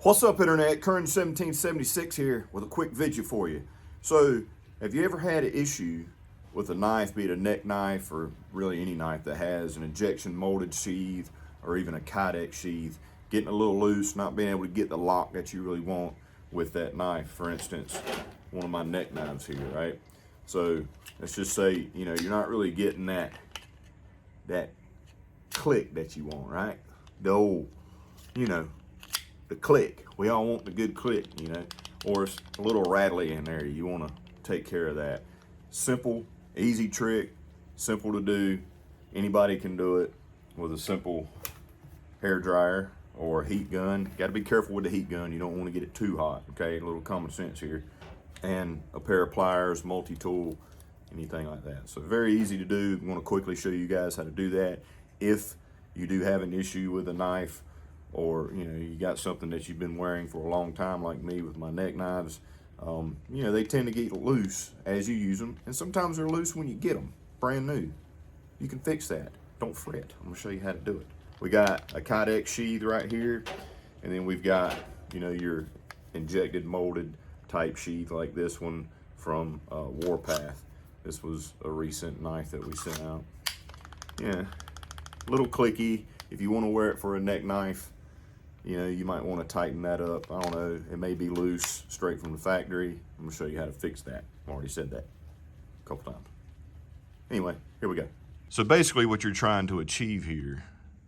What's up, Internet? Current 1776 here with a quick video for you. So, have you ever had an issue with a knife, be it a neck knife or really any knife that has an injection molded sheath or even a Kydex sheath, getting a little loose, not being able to get the lock that you really want with that knife? For instance, one of my neck knives here, right? So, let's just say, you're not really getting that click that you want, right? The old, the click. We all want the good click, or it's a little rattly in there. You want to take care of that. Simple, easy trick, simple to do. Anybody can do it with a simple hair dryer or heat gun. Got to be careful with the heat gun. You don't want to get it too hot, okay? A little common sense here. And a pair of pliers, multi-tool, anything like that. So very easy to do. I want to quickly show you guys how to do that. If you do have an issue with a knife, or you got something that you've been wearing for a long time, like me with my neck knives, they tend to get loose as you use them, and sometimes they're loose when you get them brand new. You can fix that. Don't fret. I'm gonna show you how to do it. We got a Kydex sheath right here, and then we've got your injected molded type sheath like this one from Warpath. This was a recent knife that we sent out. Yeah, a little clicky. If you want to wear it for a neck knife, you might want to tighten that up. I don't know, it may be loose straight from the factory. I'm gonna show you how to fix that. I've already said that a couple times. Anyway, here we go. So basically what you're trying to achieve here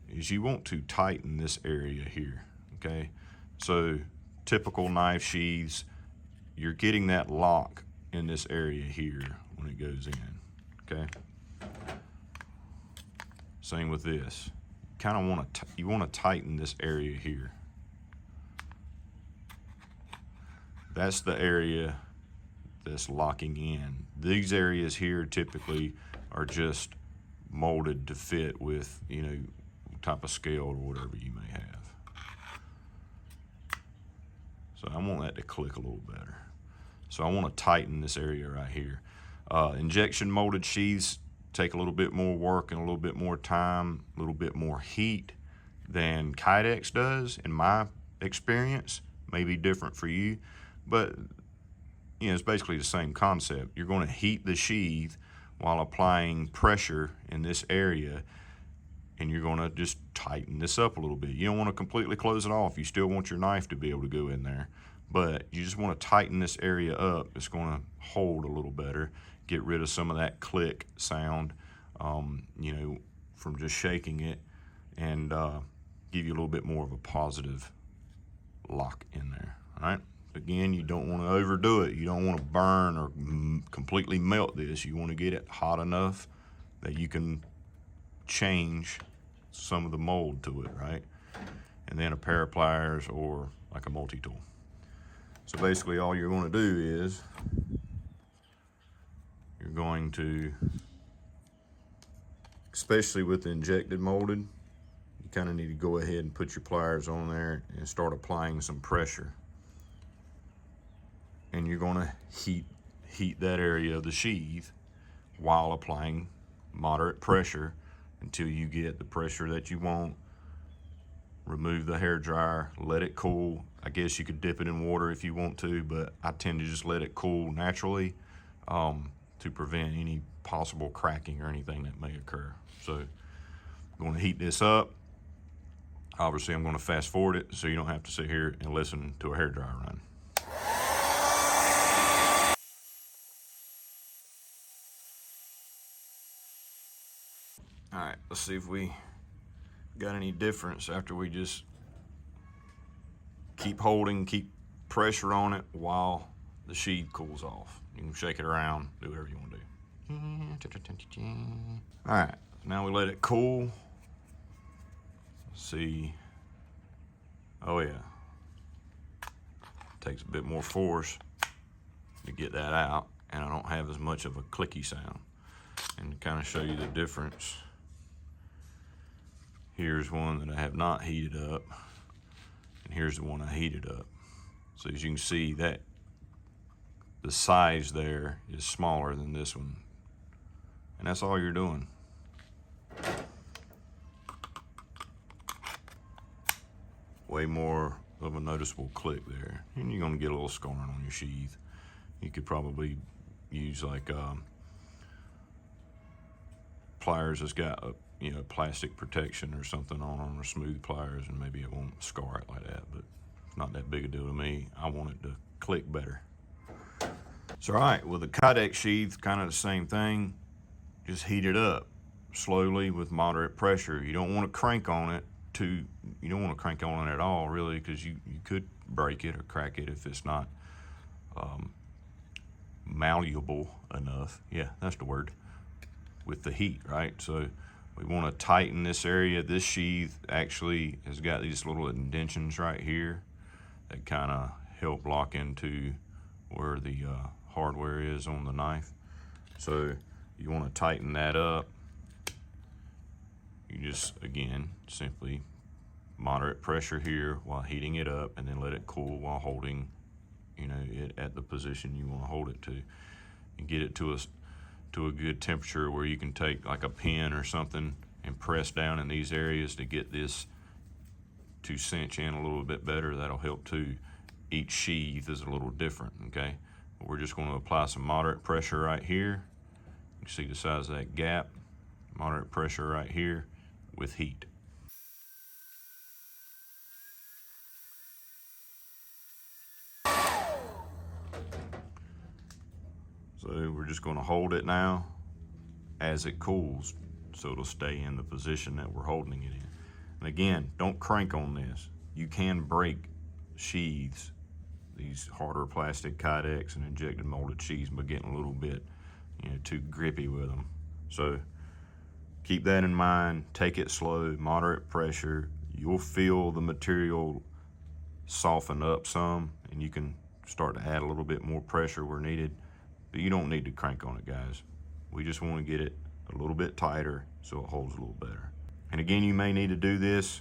is you want to tighten this area here, okay? So typical knife sheaths, you're getting that lock in this area here when it goes in, okay? Same with this. Kind of want to tighten this area here. That's the area that's locking in. These areas here typically are just molded to fit with type of scale or whatever you may have. So I want that to click a little better. So I want to tighten this area right here. Injection molded sheaths take a little bit more work and a little bit more time, a little bit more heat than Kydex does, in my experience. May be different for you, but it's basically the same concept. You're going to heat the sheath while applying pressure in this area, and you're going to just tighten this up a little bit. You don't want to completely close it off. You still want your knife to be able to go in there, but you just want to tighten this area up. It's going to hold a little better, get rid of some of that click sound, from just shaking it, and give you a little bit more of a positive lock in there, all right? Again, you don't want to overdo it. You don't want to burn or completely melt this. You want to get it hot enough that you can change some of the mold to it, right? And then a pair of pliers or like a multi-tool. So basically all you're going to do is you're going to, especially with the injected molded, you kind of need to go ahead and put your pliers on there and start applying some pressure. And you're going to heat that area of the sheath while applying moderate pressure until you get the pressure that you want. Remove the hair dryer, let it cool. I guess you could dip it in water if you want to, but I tend to just let it cool naturally to prevent any possible cracking or anything that may occur. So I'm going to heat this up. Obviously I'm going to fast forward it so you don't have to sit here and listen to a hair dryer run. All right, let's see if we got any difference after we just keep holding, keep pressure on it while the sheath cools off. You can shake it around, do whatever you want to do. All right, now we let it cool. Let's see. Oh yeah, takes a bit more force to get that out, and I don't have as much of a clicky sound. And to kind of show you the difference, here's one that I have not heated up, and here's the one I heated up. So as you can see, that the size there is smaller than this one, and that's all you're doing. Way more of a noticeable click there, and you're going to get a little scarring on your sheath. You could probably use like pliers that's got a plastic protection or something on them, or smooth pliers, and maybe it won't scar it like that, but it's not that big a deal to me. I want it to click better. So all right, with the Kydex sheath, kind of the same thing. Just heat it up slowly with moderate pressure. You don't want to crank on it you don't want to crank on it at all, really, because you could break it or crack it if it's not malleable enough. Yeah, that's the word, with the heat, right? So we want to tighten this area. This sheath actually has got these little indentions right here that kind of help lock into where the hardware is on the knife. So you want to tighten that up. You just, again, simply moderate pressure here while heating it up, and then let it cool while holding, it at the position you want to hold it to. And get it to a good temperature where you can take like a pin or something and press down in these areas to get this to cinch in a little bit better. That'll help too. Each sheath is a little different, okay? But we're just going to apply some moderate pressure right here. You see the size of that gap. Moderate pressure right here with heat. So we're just going to hold it now as it cools, so it'll stay in the position that we're holding it in. And again, don't crank on this. You can break sheaths, these harder plastic Kydex and injected molded sheaths, by getting a little bit too grippy with them. So keep that in mind. Take it slow, moderate pressure. You'll feel the material soften up some, and you can start to add a little bit more pressure where needed. But you don't need to crank on it, guys. We just want to get it a little bit tighter so it holds a little better. And again, you may need to do this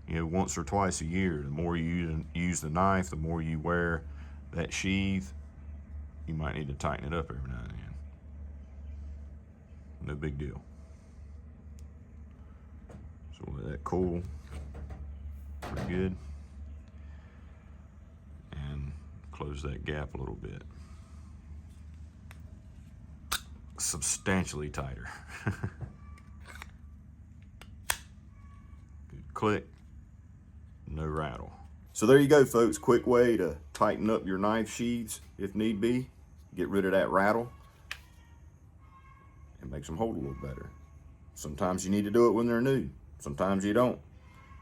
once or twice a year. The more you use the knife, the more you wear that sheath, you might need to tighten it up every now and then. No big deal. So let that cool pretty good, and close that gap a little bit. Substantially tighter. Good click, no rattle. So there you go, folks. Quick way to tighten up your knife sheaths if need be. Get rid of that rattle and makes them hold a little better. Sometimes you need to do it when they're new. Sometimes you don't.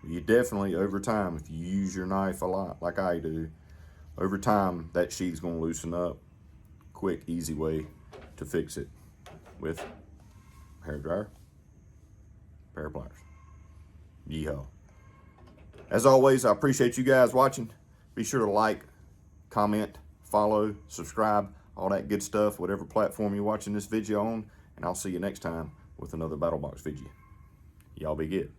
You definitely, over time, if you use your knife a lot, like I do, over time, that sheath's gonna loosen up. Quick, easy way to fix it with a hairdryer, pair of pliers. Yeehaw. As always, I appreciate you guys watching. Be sure to like, comment, follow, subscribe, all that good stuff, whatever platform you're watching this video on, and I'll see you next time with another Battlebox video. Y'all be good.